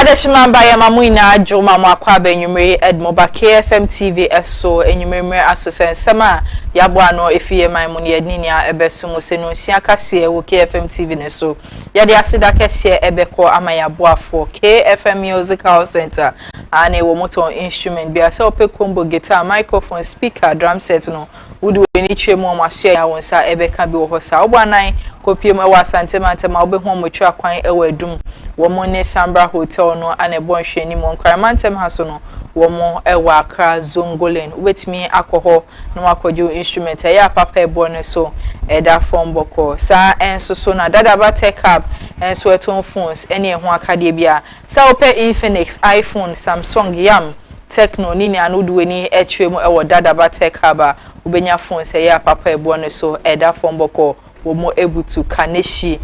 Adeshimamba ya mamuina Juma mwakwa benyumre Edmoba KFM TV eso enyumre asosen sama yabwano efiye maimuni edninia ebesumu senunsi akase wo KFM TV neso yade asida kese ebeko ama yabwafo KFM Musical Center ane wo moto instrument bia se ope combo guitar microphone speaker drum set no wudu eni twemu amasua ya wonsa ebeka bi wo hosa obwanan kopiem ewa asantema ntema obehu motwa kwan ewa adum womone Sambra Hotel no anebon hwani mo nkramantem haso no womo ewa Accra Zongolen ubetimi akoho no akojo instrument ya papa ebo ne so eda form boko sa enso so na dada ba tech up enso eton phones ene eho akade bia sa ope Infinix iPhone Samsung Yam Tecno nini anuduweni etwemu ewo dada ba tech hub ubenya phones ya papa ebo ne so eda form boko womo ebutu kaneshi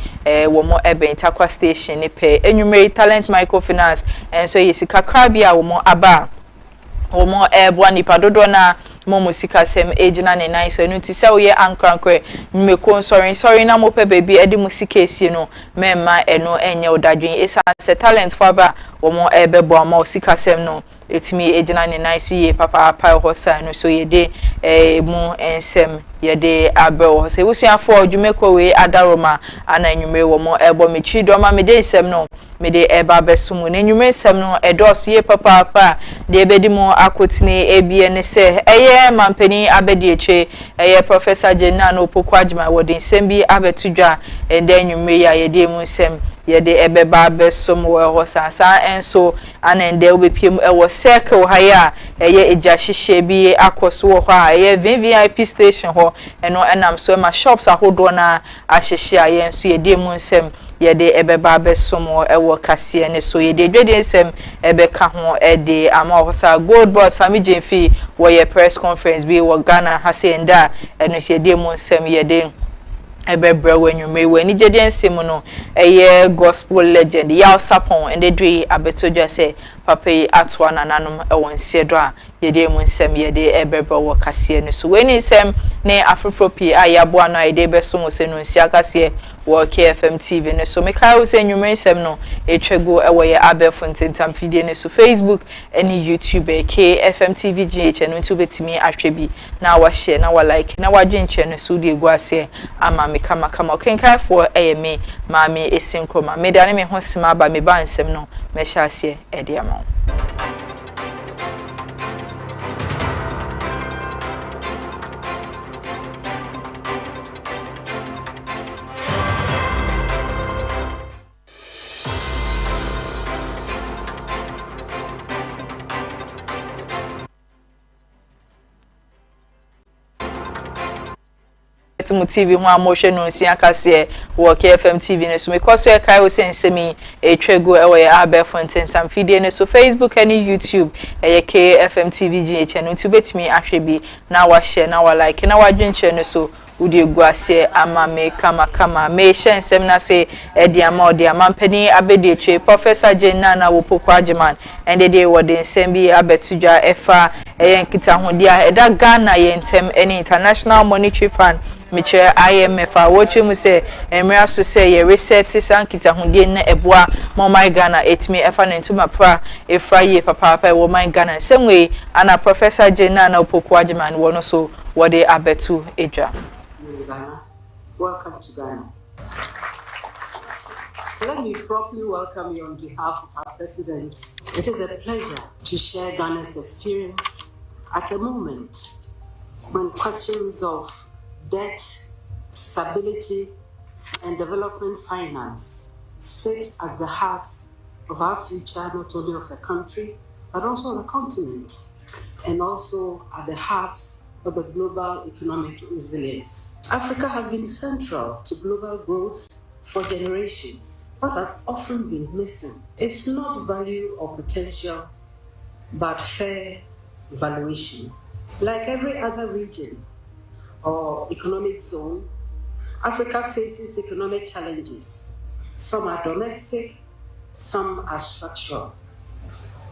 womo ebe Takwa station ne pe enyume talent microfinance enso yesika krabia womo aba womo ebo nipa dodo na momo sika sem ejina ne nine so enu ti se wo ye ankrankwe mmeko sorry na mo pe baby edi musika esi no memma eno enye odadwen esa se talent for ba womo ebebo ama sika sem no etimi ejina ne nine so ye papa hosa no so ye de mu ensem yede abro se wusiafo adwumeko we adaroma ana enwume womo ebo mechi do ma mede ensem no mede eba besumu na enwume ensem no edos ye papa de ebedi mu akotini ebie ne se eye mampani abedi eche eye Professor Jenna no Pokwadjima wode ensem bi abetudwa ende enwume ya yede mu ensem yede ebeba besumu we hosa sa enso ana ende obepiem ewo circle haya eye ejahihye bi akoso ho ha eye VIP station ho eno enam so ma shops ahodo na ahihye aye nso yede mu nsem yede ebeba besumu ewo kase ne so yede dwede nsem ebeka ho ede ama hosa gold boss Sami Jemfi wo ye press conference bi wo Ghana hasenda eno yede mu nsem yede ebebra wenwume weni jede nsem no eye gospel legend ya sapon ende dwe abetodwa se papa yi atwa nananom ewon siedo a yede mu nsem yede ebebra wo kase ne so weni nsem ne afropropi ayabo ana ide beso se no nsia kase wo KFM TV ne so meka wo se nwume nsem no etwego ewo ye abefontentam fidie ne so Facebook eni YouTube KFM TV GH no ntubetimi ahwebi na wa share na wa like na wa dwenche ne so de egu ase ama me kama okenkan for me maami esinkroma me dane me ho sima ba me ba nsem no me hya ase ede ama mu TV ho amoshe no nsia kase wo KFM TV ne so because e kai wo sensemi etwego ewe ya abefonten tam fidie ne so Facebook and YouTube KFM TV GH no tubetimi ahwebi na wa share na wa like na wa dwenche ne so udi egu ase ama me kama me shensem na se ediama mpani abedi eche Professor Jenna na wo Pokwadjima ende de wo de nsembi abetudwa efa nkita hodia eda Ghana yentem any International Monetary Fund miche IMF a woche mu se emre aso se ye reset sankita hundie na eboa mo my Ghana etimi efa na ntuma pra efra ye papa wo my Ghana semwe ana Professor Jenna na Pokwadjima wono so wode abetu eja. Welcome to Ghana. Let me properly welcome you on behalf of our President. It is a pleasure to share Ghana's experience at a moment when questions of debt, stability, and development finance sit at the heart of our future, not only of the country, but also the continent, and also at the heart of the global economic resilience. Africa has been central to global growth for generations. What has often been missing is not value or potential, but fair valuation. Like every other region or economic zone, Africa faces economic challenges. Some are domestic, some are structural.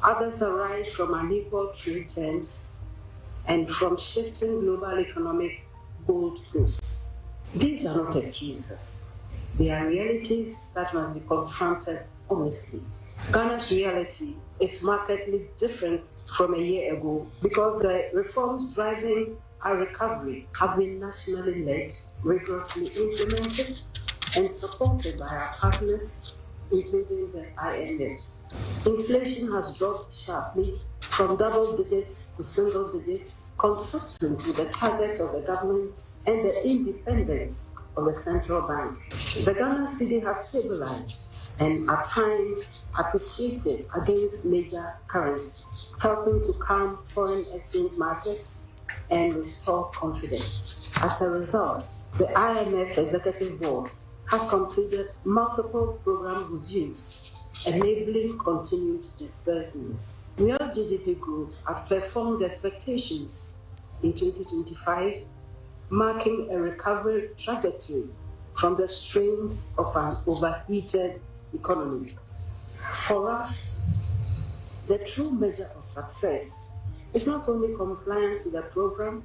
Others arise from unequal trade terms and from shifting global economic goalposts. These are not excuses. They are realities that must be confronted honestly. Ghana's reality is markedly different from a year ago because the reforms driving our recovery have been nationally led, rigorously implemented, and supported by our partners, including the IMF. Inflation has dropped sharply from double digits to single digits, consistent with the target of the government and the independence of the central bank. The Ghana cedi has stabilized and at times appreciated against major currencies, helping to calm foreign exchange markets and restore confidence. As a result, the IMF Executive Board has completed multiple program reviews enabling continued disbursements. Real GDP growth outperformed expectations in 2025, marking a recovery trajectory from the strains of an overheated economy. For us, the true measure of success is not only compliance with the program,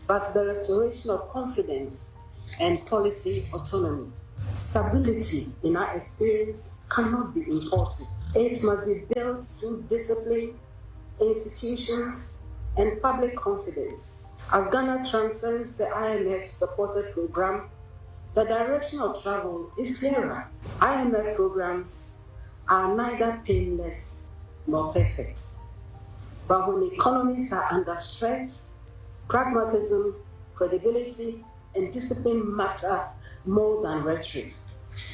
but the restoration of confidence and policy autonomy. Stability, in our experience, cannot be imported. It must be built through discipline, institutions, and public confidence. As Ghana transcends the IMF-supported program, the direction of travel is clearer. IMF programs are neither painless nor perfect. But when economies are under stress, pragmatism, credibility, and discipline matter more than rhetoric.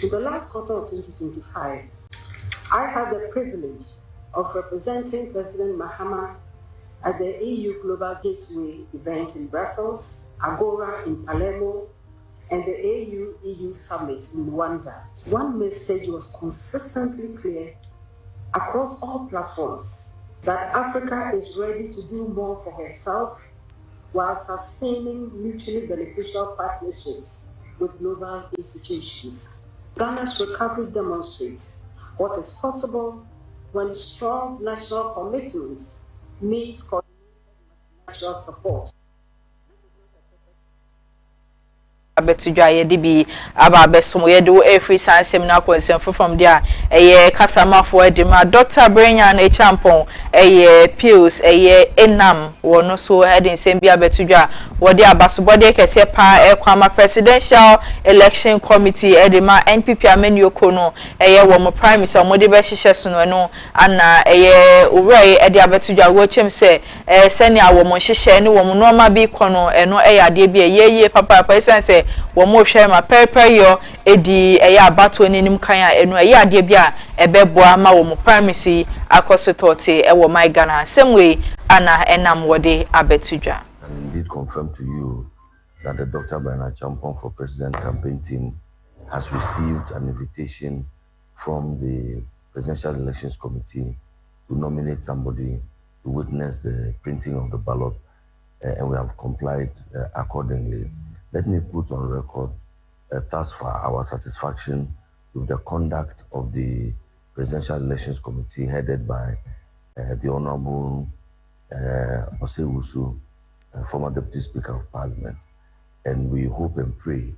In the last quarter of 2025, I had the privilege of representing President Mahama at the EU Global Gateway event in Brussels, Agora in Palermo, and the AU-EU Summit in Rwanda. One message was consistently clear across all platforms, that Africa is ready to do more for herself while sustaining mutually beneficial partnerships with global institutions. Ghana's recovery demonstrates what is possible when strong national commitment meets coordinated international support. Abetudwa ye de bi aba abesom ye do every sansem na konsem from there eye kasamafo e de ma Dr. Brenya na champon eye pills eye enam wono so heading sem bi abetudwa wo de abasobode kese pa e kwama presidential election committee e de ma NPP amenyoko no eye wo mo prime minister mo de be hihye so no ana eye owrai e de abetudwa wo chem se sene a wo mo hihye ne wo mo normal bi kono eno eye ade bi eye papa sense wo mo hwe ma pepe yo edi eya abato nenim kan a enu eya ade bia ebeboa ma wo mo primacy akosototi e wo my Ghana same way ana enam wode abetudwa. And indeed confirm to you that the Dr. Brenya Champon for President campaign team has received an invitation from the Presidential Elections Committee to nominate somebody to witness the printing of the ballot, and we have complied accordingly. Let me put on record thus far our satisfaction with the conduct of the Presidential Elections Committee headed by the Honorable Osei-Wusu, former Deputy Speaker of Parliament. And we hope and pray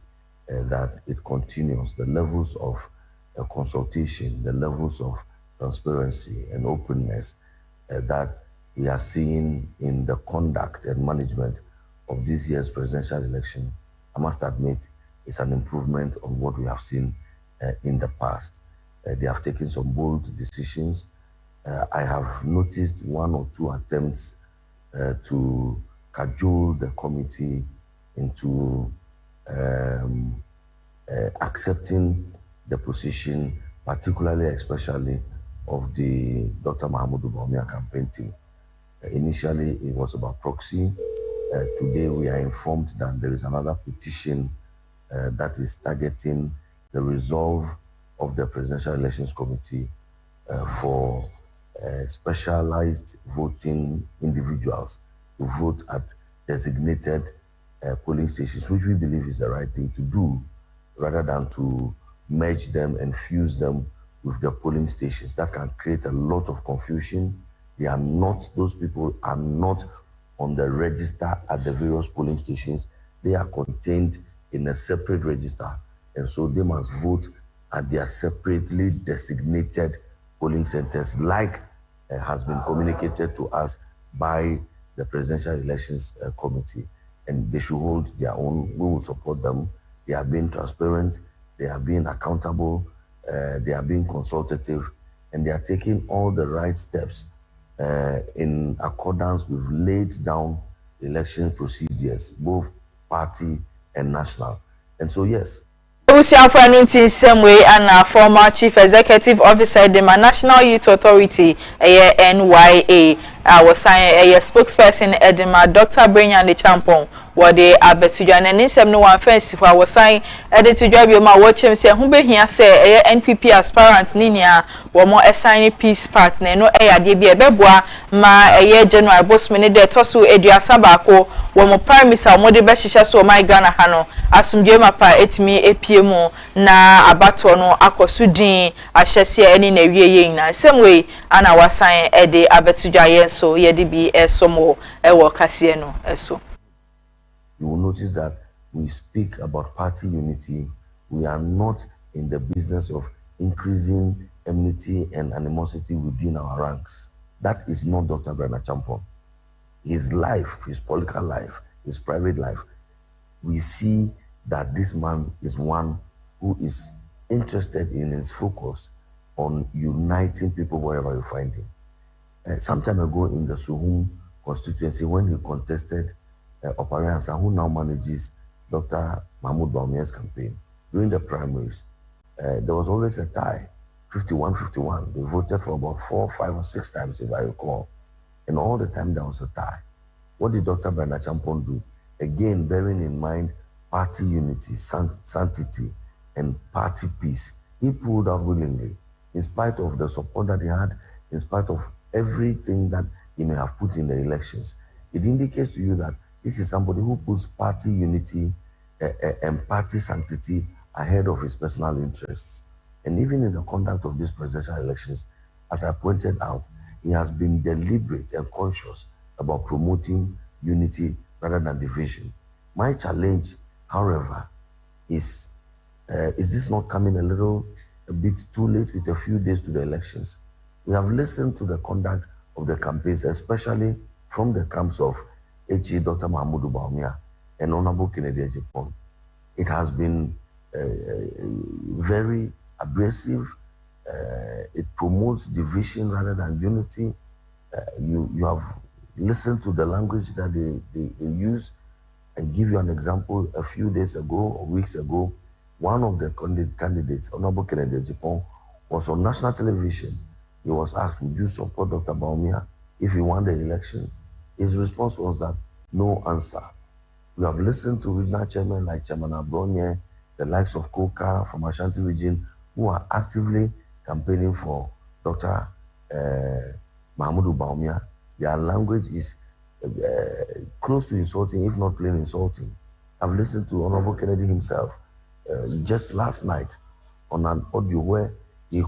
that it continues. The levels of consultation, the levels of transparency and openness that we are seeing in the conduct and management of this year's presidential election, I must admit, is an improvement on what we have seen in the past. They have taken some bold decisions. I have noticed one or two attempts to cajole the committee into accepting the position, particularly, especially, of the Dr. Mahamudu Bawumia campaign team. Initially, it was about proxy. Today, we are informed that there is another petition that is targeting the resolve of the Presidential Elections Committee for specialized voting individuals to vote at designated polling stations, which we believe is the right thing to do, rather than to merge them and fuse them with the polling stations. That can create a lot of confusion. Those people are not on the register at the various polling stations. They are contained in a separate register, and so they must vote at their separately designated polling centers, like has been communicated to us by the Presidential Elections Committee, and they should hold their own. We will support them. They are being transparent, they are being accountable, they are being consultative, and they are taking all the right steps in accordance with laid down election procedures, both party and national. And so, yes. Usiafo Anunti Semwe and former Chief Executive Officer of the National Youth Authority, NYA, was saying a spokesperson Edema Dr. Brenya Champon, what they are betujan and in some no one fancy for was saying edit to job your ma watch him say who be here say NPP aspirant Ninia or more assigning peace partner no DB beboa ma general bossman de tosu edua sabako wo mo prime minister mo de behihye so my Ghana hano asumdwe mapa etimi epiemu na abato no akosudin ahyese ani na wieye na same way ana wasan ede abetudwa ye so ye de bi esomo ewo kase no eso. You will notice that we speak about party unity. We are not in the business of increasing enmity and animosity within our ranks. That is not Dr. Bernard Champon. His life, his political life, his private life, we see that this man is one who is interested in his focus on uniting people wherever you find him. Some time ago in the Suhum constituency, when he contested Opariansa, who now manages Dr. Mahmoud Bawumia's campaign, during the primaries, there was always a tie, 51-51. They voted for about 4, 5, or 6 times, if I recall. And all the time there was a tie. What did Dr. Bernard Champon do? Again, bearing in mind party unity, sanctity, and party peace, he pulled out willingly, in spite of the support that he had, in spite of everything that he may have put in the elections. It indicates to you that this is somebody who puts party unity and party sanctity ahead of his personal interests. And even in the conduct of these presidential elections, as I pointed out, he has been deliberate and conscious about promoting unity rather than division. My challenge, however, is this not coming a bit too late with a few days to the elections? We have listened to the conduct of the campaigns, especially from the camps of H.E. Dr. Mahmoud Bawumia and Honorable Kennedy Agyapong. It has been very abrasive. It promotes division rather than unity. You have listened to the language that they use. I give you an example. A few days ago or weeks ago, one of the candidates, Honorable Kennedy Agyapong, was on national television. He was asked, would you support Dr. Bawumia if he won the election? His response was that no answer. We have listened to regional chairmen like Chairman Abronye, the likes of Koka from Ashanti region, who are actively campaigning for Dr. Mahmoud Bawumia. Their language is close to insulting, if not plain insulting. I've listened to Honorable Kennedy himself just last night on an audio where he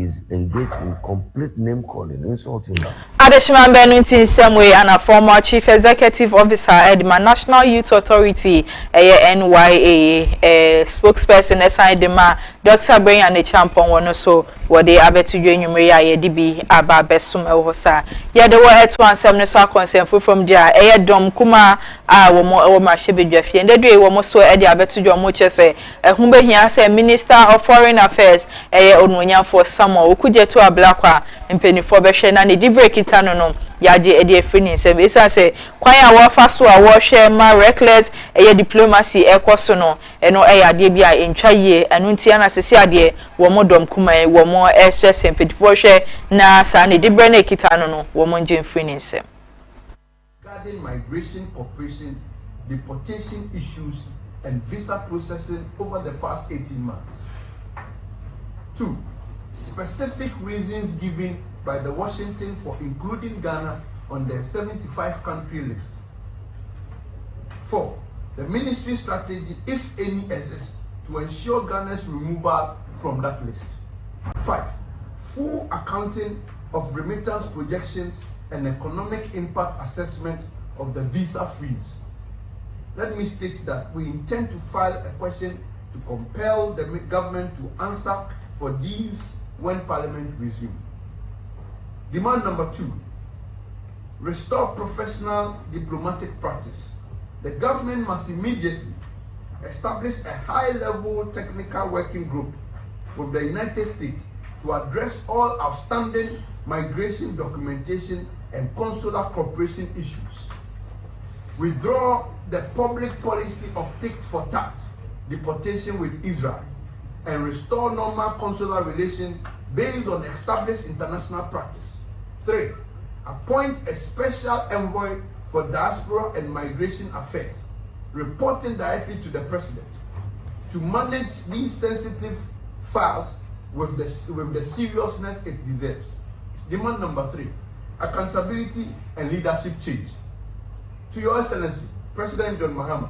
is engaged in complete name calling, insulting them. Adeshima Benunti in some way and a former Chief Executive Officer at the National Youth Authority, NYA, spokesperson assigned the Dr. Brenya Champon one so what they are to join Maria DB Aba Besum Elhosa. Yeah, there were at one seven so concern from there, Dom Kuma, Woma Shebi Jeffy, and the day was so Eddie Abetu Jomoche, whom he say Minister of Foreign Affairs, Onunya for summer, who could get to a black and penny for Beshen and the break it no yaje edi efrini se be say kwan a wo fa so a wo hwe ma reckless diplomacy ekoso no eno ade bia entwa yie anu ntia na sese ade wo modom kuma wo mo ehye sempedifo hwe na sa ne dibre na ekita no wo mo nje efrini se regarding migration cooperation, deportation issues and visa processing over the past 18 months. 2. Specific reasons given by the Washington for including Ghana on the 75-country list. 4. The ministry strategy, if any, exists to ensure Ghana's removal from that list. 5. Full accounting of remittance projections and economic impact assessment of the visa freeze. Let me state that we intend to file a question to compel the government to answer for these when Parliament resumes. Demand number 2, restore professional diplomatic practice. The government must immediately establish a high-level technical working group with the United States to address all outstanding migration documentation and consular cooperation issues. Withdraw the public policy of tit-for-tat deportation with Israel and restore normal consular relations based on established international practice. 3, appoint a special envoy for diaspora and migration affairs, reporting directly to the president, to manage these sensitive files with the seriousness it deserves. Demand number 3, accountability and leadership change. To Your Excellency, President John Mahama,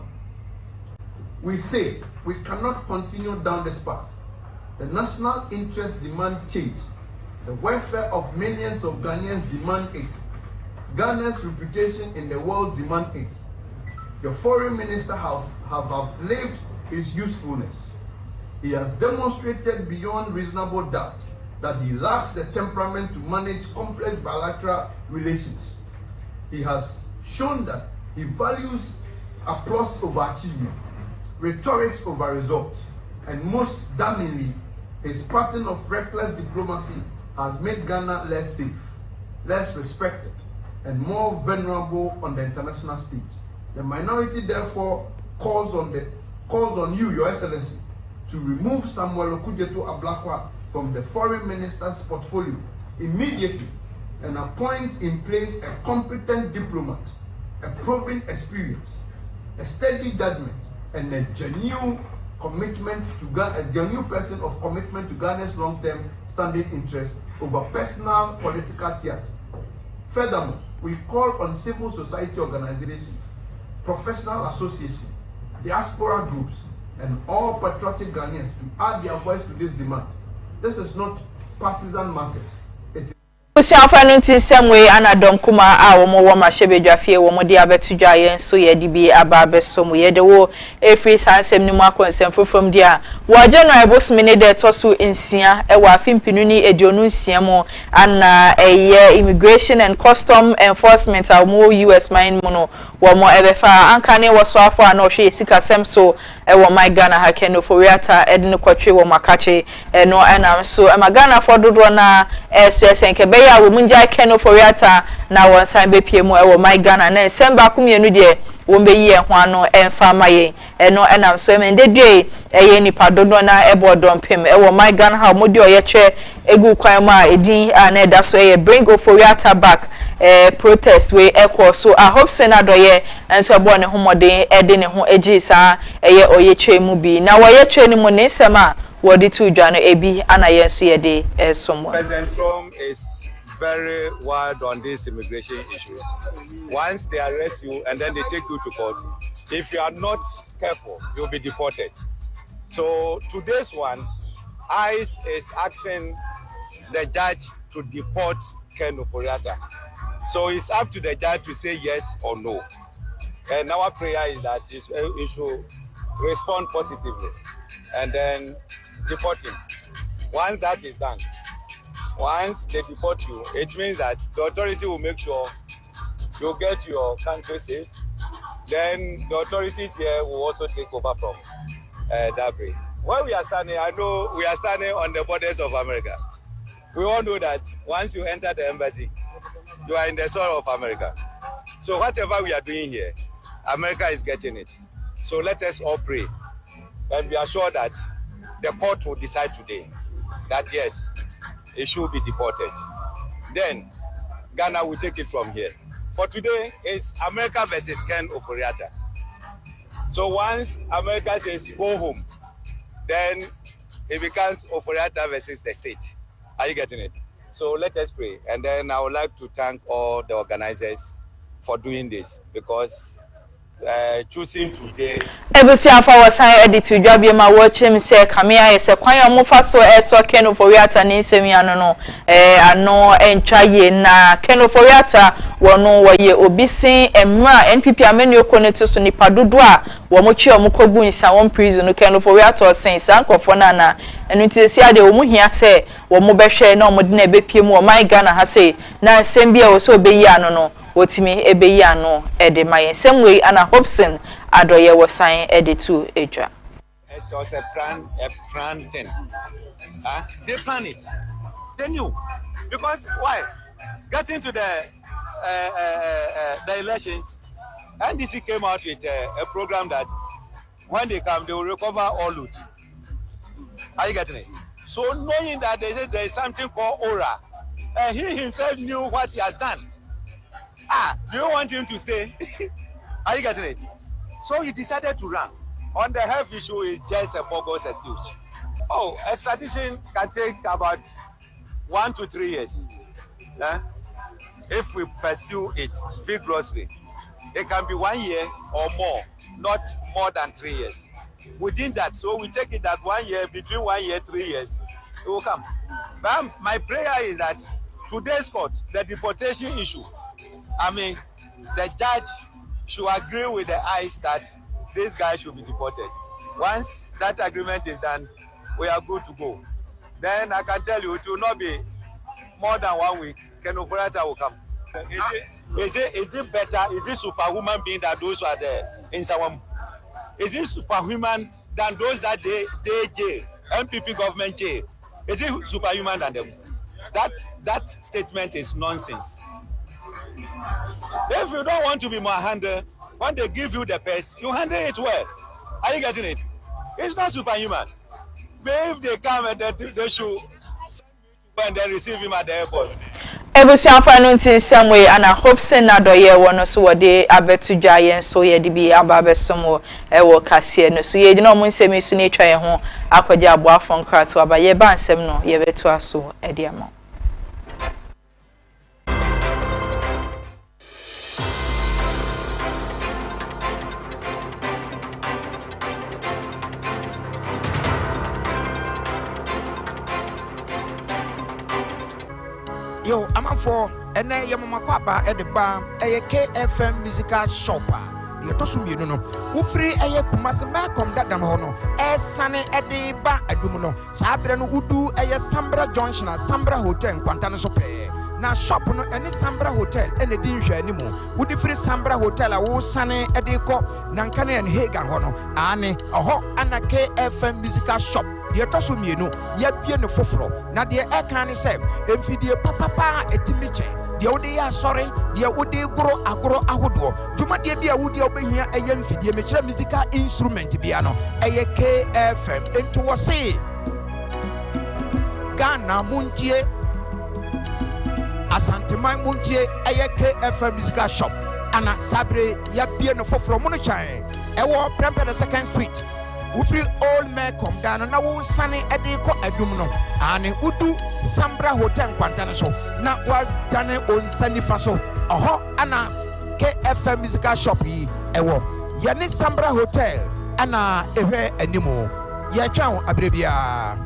we say we cannot continue down this path. The national interest demand change. The welfare of millions of Ghanaians demand it. Ghana's reputation in the world demand it. The foreign minister have outlived his usefulness. He has demonstrated beyond reasonable doubt that he lacks the temperament to manage complex bilateral relations. He has shown that he values applause over achievement, rhetorics over results, and most damningly, his pattern of reckless diplomacy has made Ghana less safe, less respected, and more vulnerable on the international stage. The minority therefore calls on you, Your Excellency, to remove Samuel Okudzeto Ablakwa from the foreign minister's portfolio immediately and appoint in place a competent diplomat, a proven experience, a steady judgment, and a genuine person of commitment to Ghana's long-term standing interest over personal political theater. Furthermore, we call on civil society organizations, professional associations, diaspora groups, and all patriotic Ghanaians to add their voice to this demand. This is not partisan matters. Usiafa nunti semwe anadom kuma a wo ma shebedwafie wo mo de abetudwa yen so ye di bi aba abesom ye de wo efri sansem ni mu akonsem fofom di a wo January bosumi ne de toso ensia e wa afimpinu ni edionu nsia mo ana eye Immigration and Custom Enforcement a mo US mine mo no wo mo ebefa anka ne wo so afo ana ohwe sika sem so e wo my Ghana ha keno for reata ed ne kwatwe wo makache no enam so e magana for dodo na SSN be ya wo munja keno for reata na won san be pie mu e wo my Ghana na semba kumienu de wo be yi ho ano emfa maye no enam so me ndedue eye nipa dodo na ebo dompem e wo my Ghana ha mo de oyetwe egu kwan ma edin na eda so eye bring for reata back protest we equal so I hope senado ye enso ebo ne homode ede ne ho egi sa eye oyetwe mu bi na wo yetwe ni mu ne nsema wo di tu dwa no ebi ana ye so ye de someone. President Trump is very wild on these immigration issues. Once they arrest you and then they take you to court, if you are not careful, you'll be deported. So today's one, ICE is asking the judge to deport Ken Ofori-Atta. So it's up to the judge to say yes or no. And our prayer is that it should respond positively and then deport him. Once that is done, once they deport you, it means that the authority will make sure you get your country safe. Then the authorities here will also take over from that place. Where we are standing, I know we are standing on the borders of America. We all know that once you enter the embassy, you are in the soil of America. So whatever we are doing here, America is getting it. So let us all pray and be assured that the court will decide today that yes, it should be deported. Then Ghana will take it from here. For today, it's America versus Ken Ofori-Atta. So once America says go home, then it becomes Ofori-Atta versus the state. Are you getting it? So let us pray. And then I would like to thank all the organizers for doing this, because choosing today. Ebusianfa wasan edit dwabie ma wo chem se kamea yese kwan ya mofa so eso Ken for Wiata ni nsemi ano ano entwaye na Ken for Wiata wono woye obisin emra NPP ameni okoneto so nipa dodo a wo mo chi omokogu nsa won prison Ken for Wiata osen sankofo na enu ti ade wo mu hia se wo mo behwe na wo de na ebepie mu o my Ghana ha se na nsem bia wo so obeyi ano no wotimi ebeyi ano ede mayen semwe ana Hobson adoye wosan ede tu edwa. It's also a plan thing. They plan it. They knew. Because why? Getting to the elections, NDC came out with a program that when they come, they will recover all loot. Are you getting it? So knowing that there is something called aura, he himself knew what he has done. Do you want him to stay? Are you getting it? So he decided to run. On the health issue, is just a bogus excuse. Oh, a strategy can take about 1 to 3 years. If we pursue it vigorously, it can be 1 year or more, not more than 3 years. Within that, so we take it that 1 year, between 1 year, 3 years, it will come. But my prayer is that today's court, the deportation issue, the judge should agree with the ICE that this guy should be deported. Once that agreement is done, we are good to go. Then I can tell you it will not be more than 1 week. Ken for Wiata will come. Is it better? Is it superhuman being than those who are there in Sawam? Is it superhuman than those that they jail, MPP government jail? Is it superhuman than them? That statement is nonsense. If you don't want to be more handle, when they give you the purse, you handle it well. Are you getting it? It's not superhuman. But if they come and they should send me to and then receive him at the airport. Ebusianfa no tin samwe ana Hobson na doye wono so wode abetu dwaye so ye de bi ababesomo ewo kase no so ye de no mo nsemi so ne twa ye ho akwaje aboafo nkrato abaye ba nsem no ye betu aso e de ama. Yo, I'm for and then Yamakwaba at the bar, a KFM musical shopper. You to sum you know. Who free a Kumasa Malcolm that Damono, a sunny at the bar at Dumuno, Sabran Udu, a Sambra Junction, Sambra Hotel, Quantana Sope. Now shop on any Sambra Hotel and the Dinja anymore. Would the free Sambra Hotel, a wool sunny at the co, Nankane and Hagan Hono, Annie, a hot and a KFM musical shop. Ye to sum you know, yet be no fofro. Now the air can say, if you papa a timiche, the Odia sorry, the Odi grow agro ahudo. Juma de be a woody open here a young the musical instrument piano, a KFM into a say Ghana Muntie Asante Mai Muntie, a KFM musical shop. Anna Sabre, ya be no fofro monochai. A war premper the second suite. Ufri old man come down and now sunny ediko edumno and udu Sambra Hotel Quantana so not what done on Sunny Faso oho anas KFM musical shop ewo yani Sambra Hotel ana ewe animo ya twa abrebia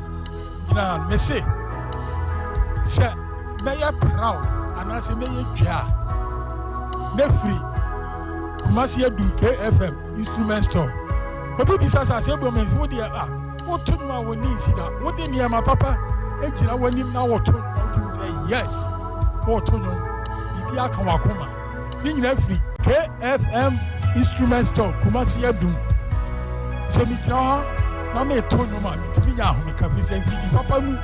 na mesi se meya proud anase meye twa nefri kumasi edum KFM instrument store. Obi bisasa se bo menfo de what to ma woni sida what de ne ma papa ejira wanim na what to say yes what to no bibia kan wakoma ni nyina free KFM instrument store Kumasi Adum se mi tra na me to no ma mi tibi nya ho me ka fi se fi papa mu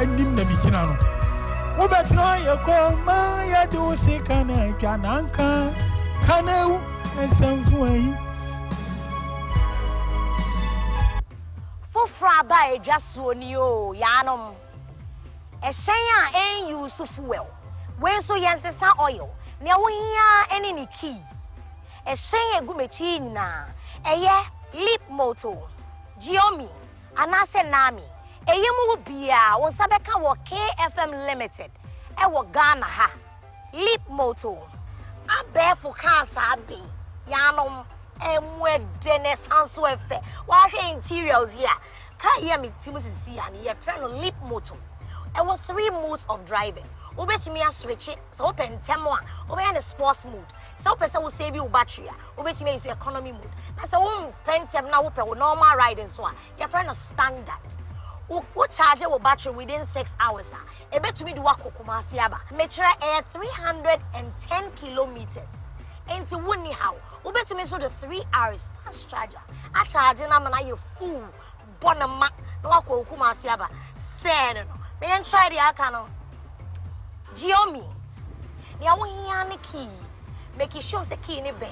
anim na mi kina no wo betra ye ko ma ya do se kana twa nanka kana ensemfu ayi Fraba just woni o yanom ehyen a en use fuel when so yensesa oil ne wo hia ene ni key ehyen egumechi nyina eye lip moto Giomi anase nami eyemu bia won sabeka wo KFM limited e wo Ghana ha lip moto abefo cancer be yanom emwede ne sanso efe wa hwe interiors here ka here me team sisi ya ne friend no leap motor and with 3 modes of driving obetimi a switch so open temo a obe the sports mode so person will save you battery obetimi use economy mode na so pentem na wo pe normal riding so a your friend no standard wo charge your battery within 6 hours a ebetumi do Kumasi aba metre 310 kilometers enti woni how ubetumi so the 3 hours fast charger a charge na na you full bonama na Kumasi aba say no me en try the aka no Giomi ni awo hia ne key make sure say key ne ben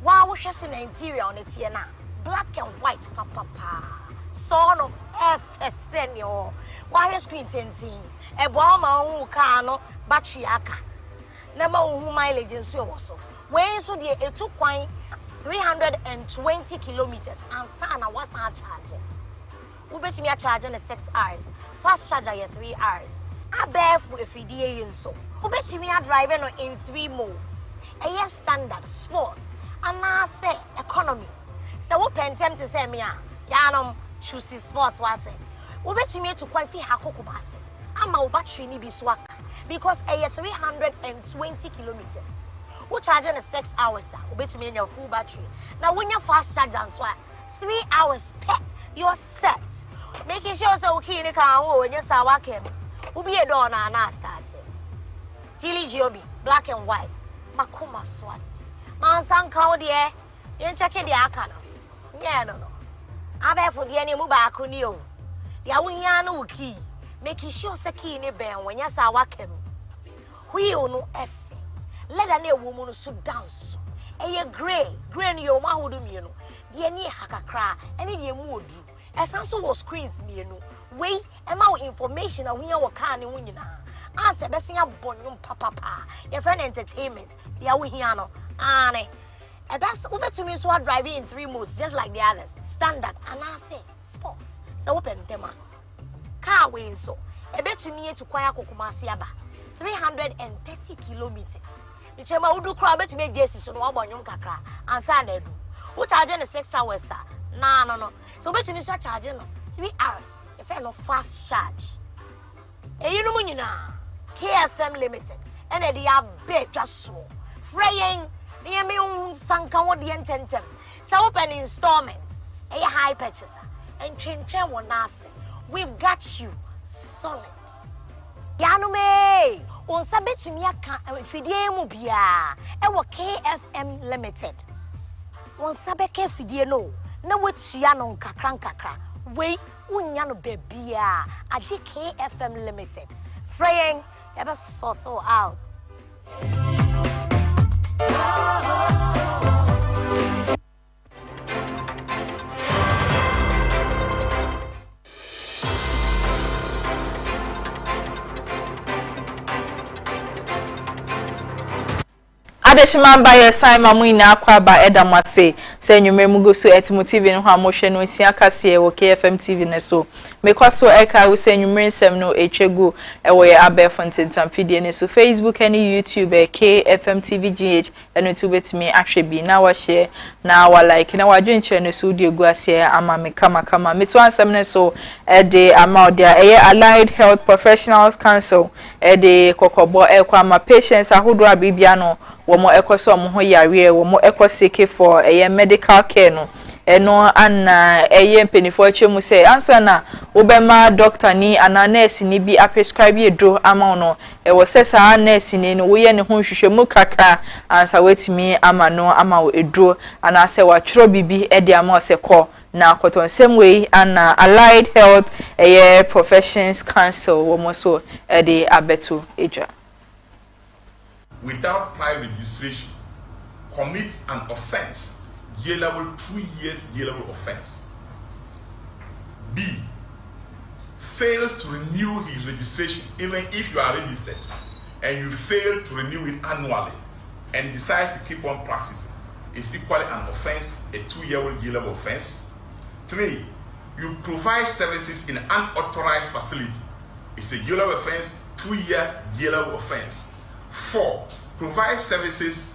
wa wo hwese na interior on it na black and white papa so no FSN yo wa screen tintin e bo ma hu car no battery aka na ma hu mileage nso yo so when so de etu kwan 320 kilometers and sana was a charge ubetimi a charge in 6 hours fast charger 3 hours abefu efidie yinso ubetimi a drive no in 3 modes a standard sports and na say economy so wo pentem to say me a yanom choose sports what say ubetimi to kwan fi Kumasi ama battery ni bi so aka because a 320 kilometers wo charge in 6 hours ubetimi nya full battery now when you fast charge and so 3 hours per you're set making sure so okay ni ka ho when you say wakem ubi e door na start Chili Giobi black and white makuma swat man san ka de yen check the aka no yeah no abefo de ni mu ba ko ni o dia wo hia no key making sure say key ni ben when you say wakem wheel no f leather na ewo mu no so dance eye gray ni yo ma hodo mienu de ni hakakra ene de mu odu esanso was screens mienu wey e ma information a hia wo car ne hu nyina ase besia bonnum papa your friend entertainment dia wo hia no ane e that's ubetumi so driving in 3 modes just like the others standard and I say sports so open tema car wey so e betumi to kwan Kumasi aba 330 kilometers the chema udu kra betumi jesi so no abonyum kakra ansa na edu wo charge na 6 hours no so betumi so charge no 3 hours if no fast charge eyi no munyina KFM Limited and they are big just so fraying near me sanka wo de ententem so open installment a high purchase and train one nase we've got you solid Yanume on sabetumi aka fidie mu bia e wo KFM Limited on sabeke fidie no na wetua no nkakra we unya no bebia age KFM Limited fraying ever sort out Adeshimamba yesai mamuina akwaba edamase se nyume mugusu Etimu TV no hamoshe no nsia kase wo KFM TV ne so mekwaso eka wo se nyume nsem no etwegu ewo ye abefontentam fidie ne so Facebook and YouTube KFM TV GH eno tubetimi ahwebi na wa share na wa like na wa dwenche ne so die gu ase ama me kama metu ansem ne so de ama dia Allied Health Professionals Council de kokobo ekwa ma patients ahodo abibia no womo ekoso mo yare womo ekoseke for medical care no eno anna penifo atwemu say answer na obema doctor ni ana nurse ni bi prescribe edro ama no wo sesa nurse ni no wo ye ne ho hwehwemu kakra answer wetimi ama no ama wo edro ana say wa chro bibi de ama se ko na koton same way ana Allied Health Professions Council womo so de abeto eja without prior registration commits an offense, year level 2 years year level offense. B, fails to renew his registration even if you are registered and you fail to renew it annually and decide to keep on practicing, is equally an offense, a 2-year year level offense. 3, you provide services in an unauthorized facility, it's a year level offense, 2-year year level offense. 4, provide services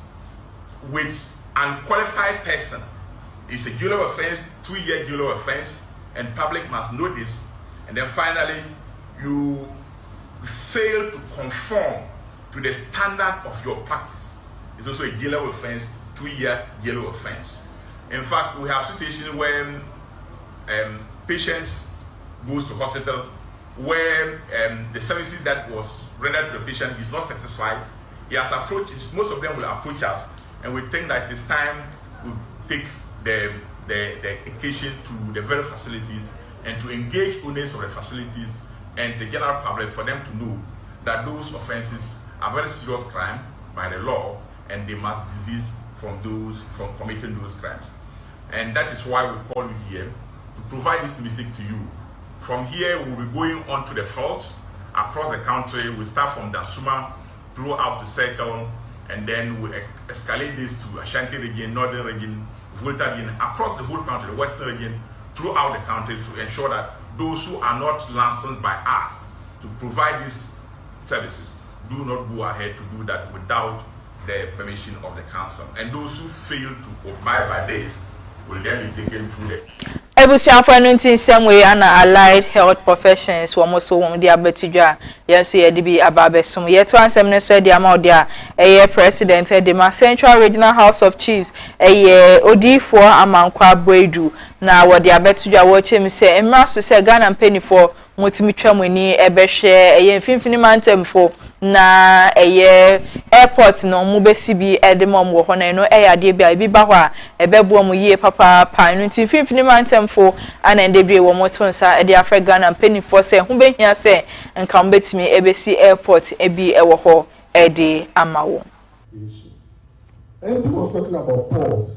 with unqualified person is a jailable offense, 2-year jailable offense, and public must know this. And then finally, you fail to conform to the standard of your practice. It's also a jailable offense, 2-year jailable offense. In fact, we have situations where patients goes to hospital where the services that was rendered to the patient is not satisfied. He has approached, most of them will approach us, and we think that it's time we take the occasion to the very facilities and to engage owners of the facilities and the general public for them to know that those offenses are very serious crime by the law, and they must desist from committing those crimes. And that is why we call you here to provide this message to you. From here, we'll be going on to the field across the country. We start from Dansuma throughout the circle, and then we escalate this to Ashanti region, Northern region, Volta region, across the whole country, the Western region, throughout the country, to ensure that those who are not licensed by us to provide these services do not go ahead to do that without the permission of the council. And those who fail to abide by this will then be taken through the Ebusiafo no ntin semwe ana allied health professions wo mo so wo de abatidwa yenso ye de bi ababesom ye to ansem ne so de ama ode a eye president de ma Central Regional House of Chiefs eye odifo amankwa boedu na wo de abatidwa wo chem se emra so se Ghana mpanifo motimi twamani ebehwe eye mfimfini mantemfo na eye airport no mu besi bi edemom wo ho na no ade bia bi ba ho a ebebo mu yie papa pa no ntimfimfini mantemfo ana endebie wo motonsa ede afra Ghana mpanifo se hu behia se nka mbetimi ebesi airport ebi ewo ho ede amawo. And was talking about port.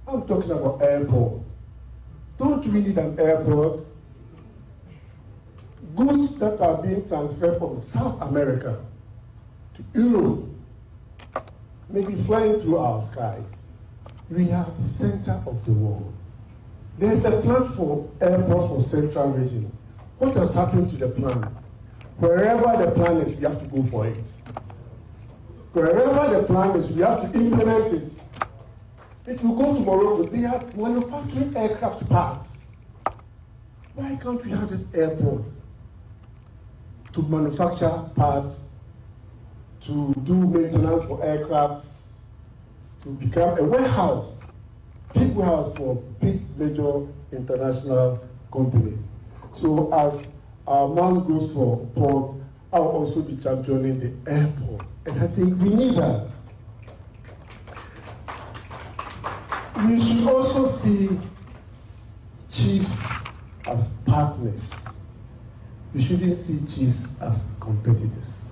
I'm talking about airport. Don't we need an airport? Goods that are being transferred from South America to Europe may be flying through our skies. We are the center of the world. There's a plan for airports for Central Region. What has happened to the plan? Wherever the plan is, we have to go for it. Wherever the plan is, we have to implement it. If you go to Morocco, they are manufacturing aircraft parts. Why can't we have this airport to manufacture parts, to do maintenance for aircrafts, to become a warehouse, big warehouse for big major international companies? So as our man goes for port, I'll also be championing the airport. And I think we need that. We should also see chiefs as partners. We shouldn't see chiefs as competitors.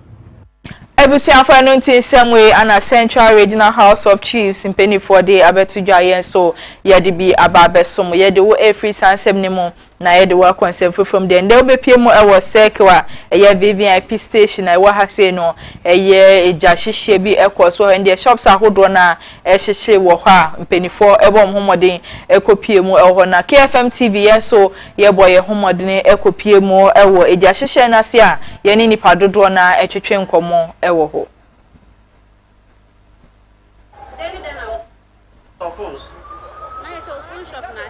Ebusiafo no ntin semwe ana Central Regional House of Chiefs mpanifo de abetudwa yenso ye de bi ababesom ye de wo every sansem nemu na ye de wo consent from the nde obepie mu ewo sekwa ye VVIP station na wo ha se no ye eja hihye bi ekoso and the shops ahodo na hihye wo ha mpanifo ebom homoden ekopie mu ewo na KFM TV yenso ye boye homoden ekopie mu ewo eja hihye na se a ye ni nipa dodo na etwetwe nkomo ewo ho. Phones. Nice phone shop na.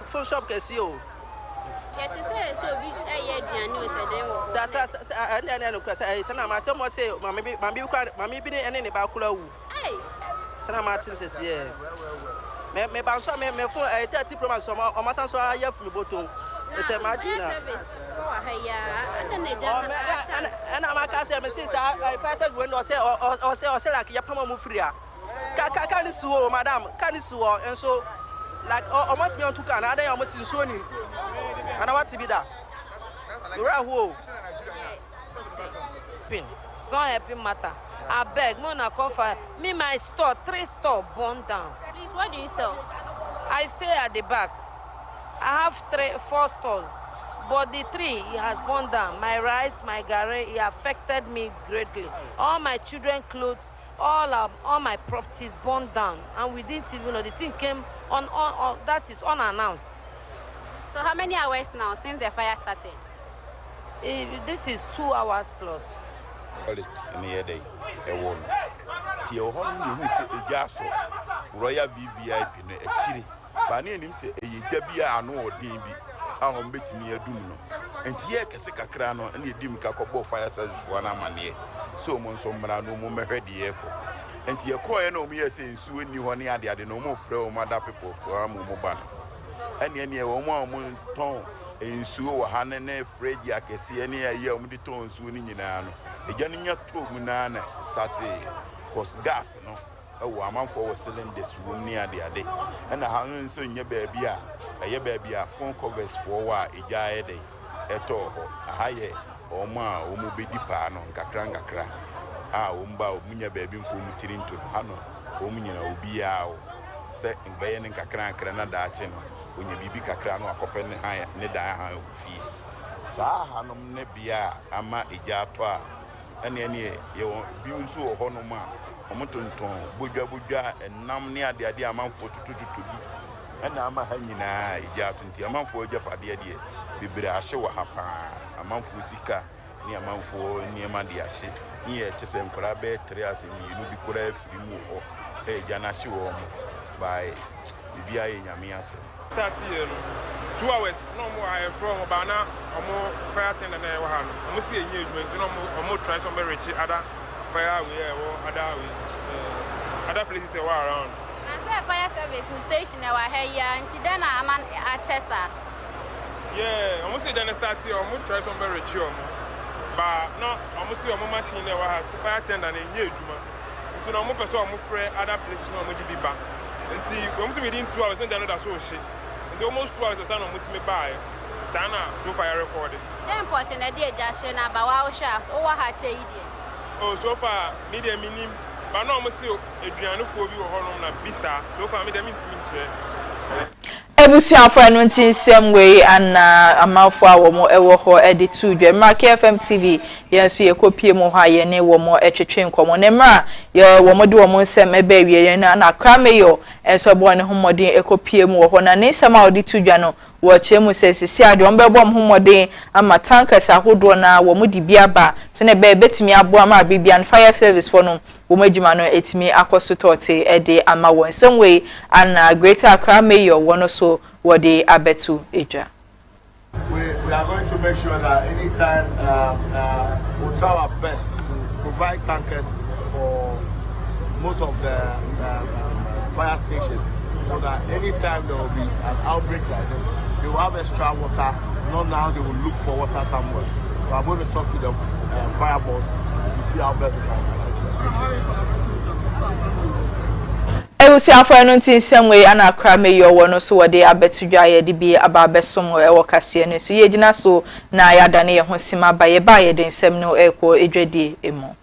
Phone shop kesi o. Yet say so bi aduane o se dem o. Sa no kwasa sana ma tell mo say mami bi ne ne ba kula wu. Hey. Sana ma tin sesi e. Me ban so me phone 30 Pro Max o ma san so aye fu mi boton. E se ma dina. Ana ma ka say me say sa first go no say like ya pama mu free a. Can you sue, madam? Can you sue? And so, like, oh, much me on to can. I don't almost in Sony. And I want to be that. You're a who? So happy matter. I beg, Mona Kofa. Me, my store, 3 stores burned down. Please, what do you sell? I stay at the back. I have 4 stores. But the 3, it has burned down. My rice, my garri, it affected me greatly. All my children clothes, all my properties burned down, and we didn't even know. The thing came on that is unannounced. So how many hours now since the fire started? This is 2 hours plus. nti e ho no hu se eja so royal VVIP no echiri ba na enim se eja bia ano odin bi ahom betimi adum no nti ye kese kakra no na edim ka kɔbɔ fire service fo na amane so mo nso mra no mo mehwede ye ko nti ye ko ye na mo ye se nsuo ni ho ne ade no mo frɛ o mother people so amu mo ba no ene e wo mo ton nsuo wa ha ne fridge akese ne ayi o mo di ton nsuo ni nyina no eja no nya to mu na na start cause gas no ewo amanfo wo cylinders wo ni ade na ha nso nya baabi a eye baabi a phone covers for wa eja ede eto ho ha ye omo a omo bedi pa no nkakra a omba omunya baabi mfo mu tirinto ha no omunyina obi a o se ngbaye ne nkakra na daache no onya bibi kakra no akɔpɛ ne ha ne dan ha fi saa ha no ne bia ama eja to a ene ye bi nso wo ho no ma omotonton bodwa enam ne ade amanfo tututu bi ena ama ha nyina eja to nti amanfo agapade ade bibire ahye wa ha pa amanfo sika ne amanfo niema de ahye ne ye tese nkora be 3 asemi no bi kora afiri mu ho eja na hye wo mo by bibia ye nyame ase 30 years 2 hours no more I from Obana omo fire tender na wa ha no omo si enye adwuma no omo try some reach other fire we or other places they were around. Na say fire service no station e wa ha ya nti den na ama a chesa. Yeah, omo say den start here omo try some reach omo. Ba no omo see omo machine e wa ha fire tender na enye adwuma. Nti no omo pese omo frɛ other places no omo di ba. Nti omo see within 2 hours then they know that so shit. Almost 2 hours the son of Mutimi by Sana so fire recorded. The important idea Jashin about our shafts or Hache. Oh, so far, media minim, but no, Monsieur Adriano for you or Honor Bisa, so far, media mean ebusuafo anu ntin same way ana amafo awomo ewo ho editu dwe Mark FM TV yenso ye kopie mu ha ye ne womo etwetwe nkomo ne mra ye womo de womo nsem ebe wie ye na akrameyo enso bo ne homodin ekopie mu ho na ne nsem a oditu dwa no wo chemu sesisi ade ombebo homodin ama tankers ahodo na womo di biaba se ne be betimi abo ama bibian fire service for no womo adwuma no etimi akosotote ede ama won same way ana Greater Accra Mayor wono so wode abetu eja. We are going to make sure that anytime we'll try our best to provide tankers for most of the fire stations, so that anytime there will be an outbreak like this, they will have extra water. Not now they will look for water somewhere. So I'm going to talk to the fire boss to see how best we can assist them. Ewusi afọ enu ntin semwe ana akra meyo wono so wode abetudwa ye de bi aba besom ewo kase ne so ye gina so na ya dane ye ho sima ba ye den sem no ekwo edwedi emo.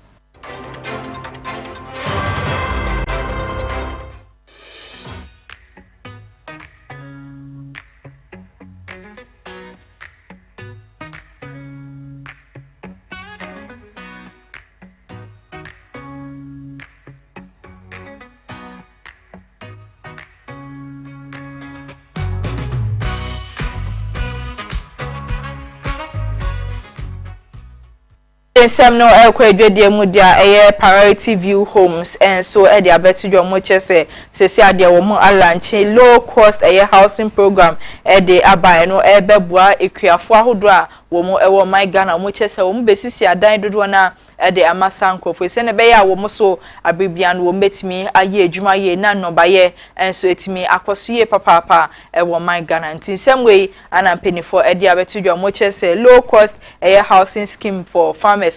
Sem no ekwa edwedie mu dia eye Priority View Homes and so e dia betudwo mo chese sesi ade wo mo alanche low cost eye housing program e de abae no e beboa ekuafo ahodo a wo mo e wo my Ghana mo chese wo mo besisi adan dodo na e de amasa nkofo se ne be ya wo mo so abibian wo metimi aye adwuma ye na no baye enso etimi akoso ye papa e wo my Ghana ntin same way ana penifo e dia betudwo mo chese low cost eye housing scheme for farmers.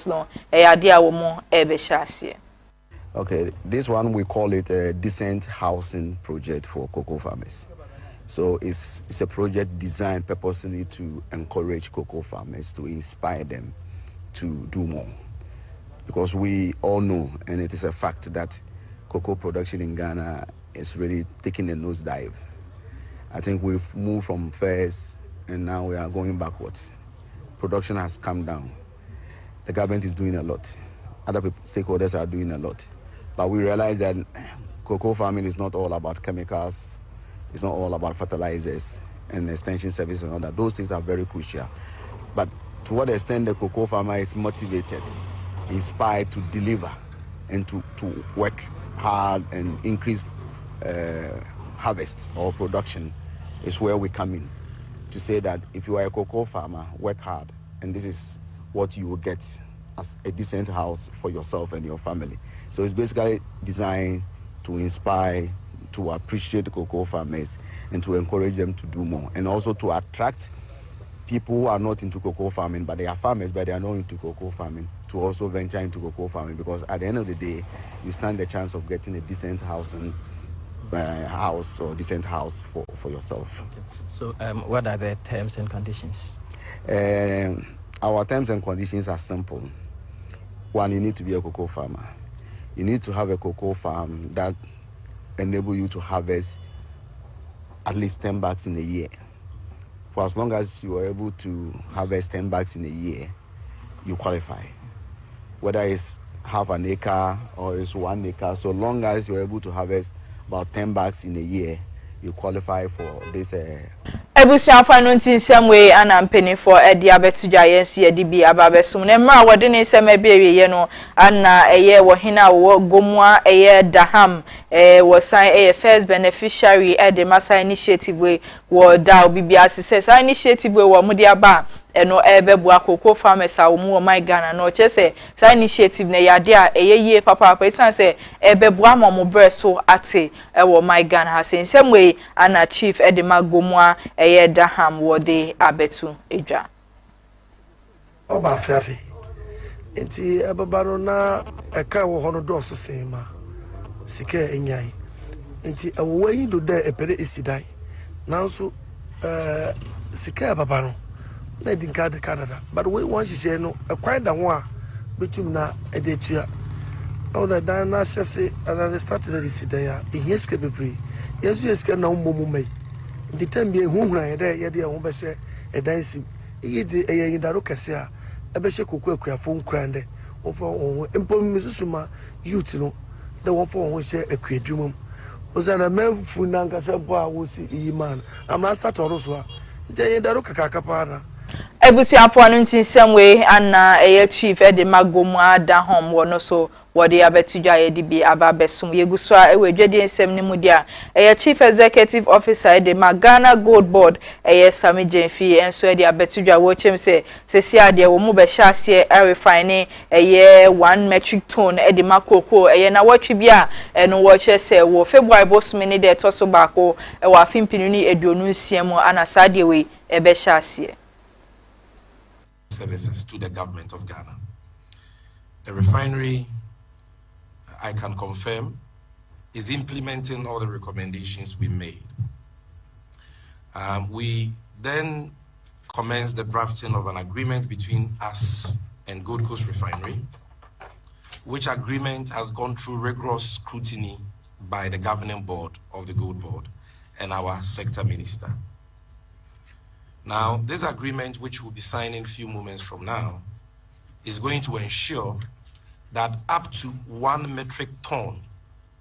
Okay, this one we call it a decent housing project for cocoa farmers. So it's a project designed purposely to encourage cocoa farmers, to inspire them to do more. Because we all know, and it is a fact, that cocoa production in Ghana is really taking a nosedive. I think we've moved from first and now we are going backwards. Production has come down. The government is doing a lot. Other stakeholders are doing a lot. But we realize that cocoa farming is not all about chemicals. It's not all about fertilizers and extension services and all that. Those things are very crucial. But to what extent the cocoa farmer is motivated, inspired to deliver and to work hard and increase harvest or production is where we come in. To say that if you are a cocoa farmer, work hard, and this is what you will get as a decent house for yourself and your family. So it's basically designed to inspire, to appreciate the cocoa farmers and to encourage them to do more, and also to attract people who are not into cocoa farming, but they are farmers, but they are not into cocoa farming, to also venture into cocoa farming, because at the end of the day, you stand the chance of getting a decent house and or decent house for yourself. Okay. So what are the terms and conditions? Our terms and conditions are simple. One, you need to be a cocoa farmer. You need to have a cocoa farm that enable you to harvest at least 10 bags in a year. For as long as you are able to harvest 10 bags in a year, you qualify. Whether it's half an acre or it's 1 acre, so long as you're able to harvest about 10 bags in a year, you qualify for this. Ebusianfa no ntinsem we anampeni for edi abetuja yensi edi bi ababesum ne mra wode ne nsem ebieye no ana eye wo hina wo gomua eye daham wo sign eye first beneficiary edi masa initiative we wo da obibi asese sa initiative we wo mudi aba eno ebebu akoko farmers a wo mu my Ghana no chese sa initiative ne yade a eye papa isan se ebebu amomo breso ate wo my Ghana ha se nsem we ana chief edi magomua eye daham wode abetu edwa oba fiafi enti ebabaro na eka wo hono do so sema sika enyai enti awo yi do de epere esidai nanso sika babaro na dinka de Canada but we wan hihye no ekwan da ho a betum na edetua ona dan na hyese ana start the esidai a ehieske bebre yesu eske na umbomu mai the time be hunhura ye de ho be se edansim yidi eyindaro kese a ebe she koku akuafo nkurande wo fo empom misusuma youth no de wo fo ho she akuadwumum ozana mefu nankasa mpo a wo si yiman amna start oroso a je eyindaro kakaka pa na Ebusianfo no ntinsem we ana eye chief edi magomu adahom wo no so wode abetudwa edi bi ababesum yeguso a ewedwede nsem ne mudia eye chief executive officer edi Ghana Gold Board eye Sami Jenfi enso edi abetudwa wo chemse sesi ade wo mu be hyase refine eye 1 metric ton edi makoko eye na watwe bia eno wo chese wo February bosum ne de toso bako e wa fimpinu ni eduonu nsiam ana sade we ebe hyase services to the government of Ghana. The refinery, I can confirm, is implementing all the recommendations we made. We then commenced the drafting of an agreement between us and Gold Coast Refinery, which agreement has gone through rigorous scrutiny by the governing board of the Gold Board and our sector minister. Now, this agreement, which we'll be signing a few moments from now, is going to ensure that up to 1 metric ton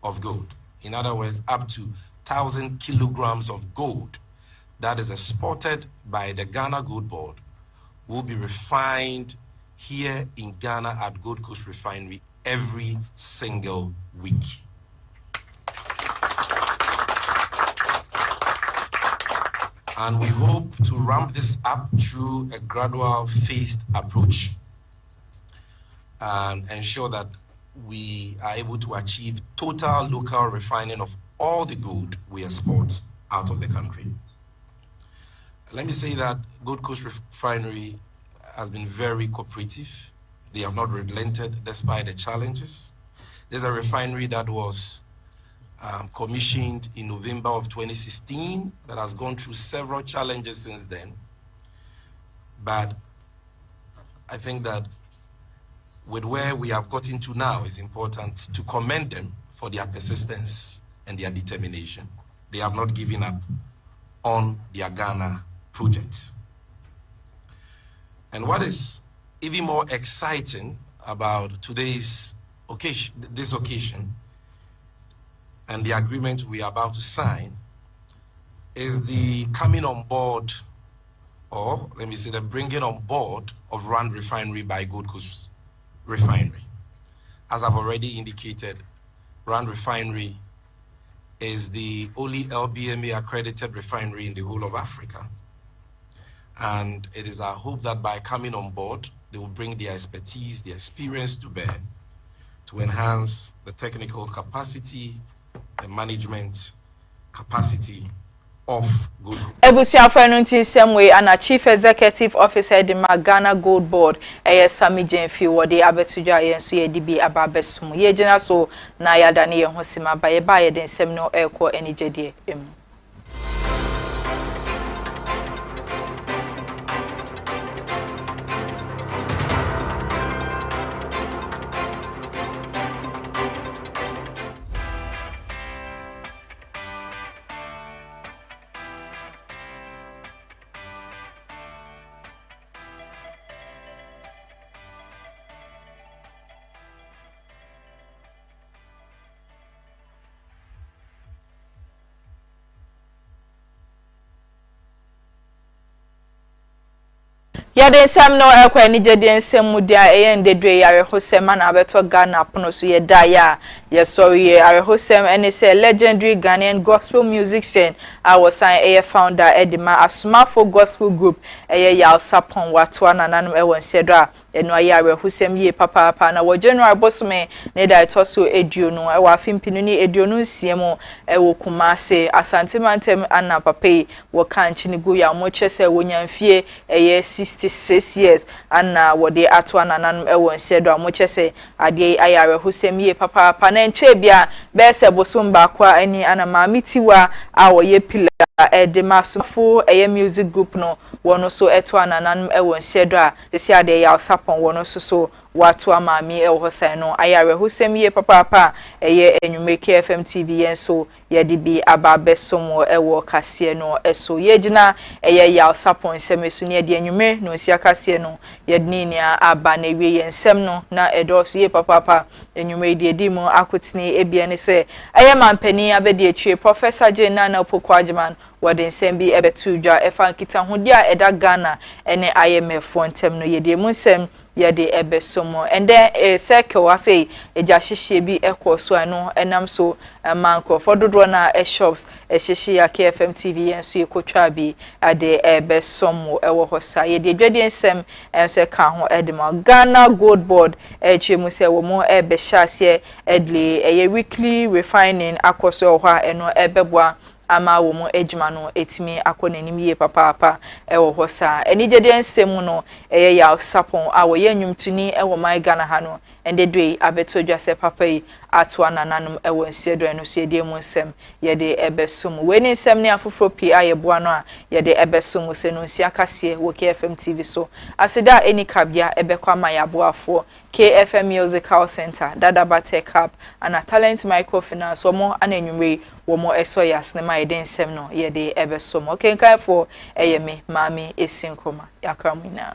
of gold, in other words, up to 1,000 kilograms of gold that is exported by the Ghana Gold Board, will be refined here in Ghana at Gold Coast Refinery every single week. And we hope to ramp this up through a gradual phased approach and ensure that we are able to achieve total local refining of all the gold we export out of the country. Let me say that Gold Coast Refinery has been very cooperative. They have not relented despite the challenges. There's a refinery that was commissioned in November of 2016 that has gone through several challenges since then. But I think that with where we have gotten to now, it's important to commend them for their persistence and their determination. They have not given up on their Ghana project. And what is even more exciting about today's occasion, this occasion, and the agreement we are about to sign, is the coming on board, or let me say the bringing on board of Rand Refinery by Gold Coast Refinery. as I've already indicated, Rand Refinery is the only LBMA accredited refinery in the whole of Africa. And it is our hope that by coming on board, they will bring their expertise, their experience to bear to enhance the technical capacity, the management capacity of Gold. Ebusia Fenunti same way and a Chief Executive Officer the Ghana Gold Board Sami Jenfi wode abetuja yenso yedibi ababesum ye gina so na yadane ye hosima baye baye den sem no ekwo enigede emu. Yade sam no ekwa enigede nsem mudia eyendedwe yare hosem na abeto Ghana pono so yeda ya ye sorry yare hosem ene say legendary Ghanaian gospel musician awosan eye founder Edima Asumafo gospel group eye ya sapon watwa nananum ewonsedo a eno yare hosem ye papa na wo January bosume ne da itoso eduonu ewa afimpinu ni eduonu nsiemu ewo Kumase Asante Mantem ana papai wo kanchi ni gu ya mo chese wonyamfie eye 6 years anna wode atwa nananum ewonsedo a mo chese ade ayare hosem ye papa na enche bia bese bosomba kwa ani ana mamitiwa awoye pila Edima Asumafo eye music group no wono so etwa nananum ewonsedo a sisi ade ya sapon wono so watu amami hosan no ayare hosem ye papa eye enwume KFM TV yenso yedi bi ababesomo ewo kase no eso yegina eye ya sapon semesu ne de enwume no sia kase no yedni nia aba na wie yensem no na edoso ye papa enwume de edimu akotini ebie ne se eye mampani abedi etwe Professor Jane na Opokuajiman wade nsem ebetudwa efa nkita hodia eda Ghana ene IMF fontem no yedi munsem yade ebesomo and then circle was say eja hihye bi ekoso ano enam so manko fododo na shops hihye ya KFM TV enso ekotwa bi ade ebesomo ewo hosa yede dwade nsem enso ka ho edema Ghana Gold Board echemu se wo mo ebehyasie edle eye weekly refining akoso ho eno ebeboa ama wo mo ejuma no etimi akonanim ye papa ewo hosa enigede nsem no eye ya sapon awo ye nwumtuni ewo my Ghana ha no endedwe abetodwa se papa yi atwa nananum ewo nsiedo eno so yede mu nsem yede ebesum weni nsem ne afoforo pi ayeboa no a yede ebesum se no nsia kase wo KFM TV so asida eni kabia ebekwa mayaboafo KFM Musical Center Dadaba Tech Hub ana Talent Microfinance omo anenwumre womo eso yasnema yede nsem no yede ebesum okay kai for eyeme mami esinkoma yakramina